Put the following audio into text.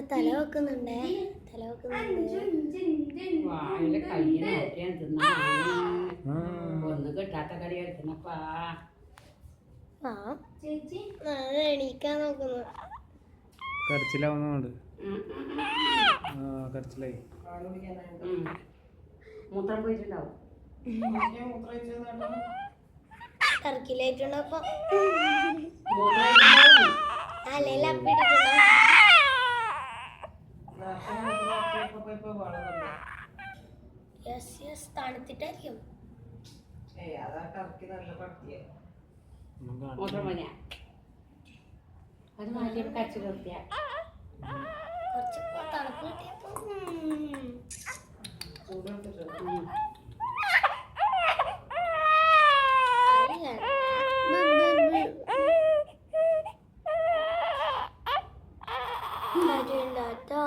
തല വെക്കുന്നുണ്ടേ വായിലെ കയ്യിൽ നോക്കിയാൽ തിന്നാ ഒന്ന് കിട്ടാത്ത കടി എടുക്കുന്നപ്പാ ചേച്ചി എണീക്കാൻ നോക്കുന്നു. കരച്ചിലാവുന്നുണ്ട്. കരച്ചിലായി. മൂത്രം പോയിട്ടുണ്ടാവും. ടർക്കിലായിട്ടുണ്ടോ അപ്പൊ മൂത്രം അല്ലേലും അപ്പിടിക്കണോ? തണുത്തിട്ടായിരിക്കും. മൂത്രം പോയാ അത് മാറ്റിയപ്പോ കരച്ചിൽ നിർത്തിയാ കുറച്ച് തണുപ്പ് കിട്ടിയപ്പോ ട്ടോ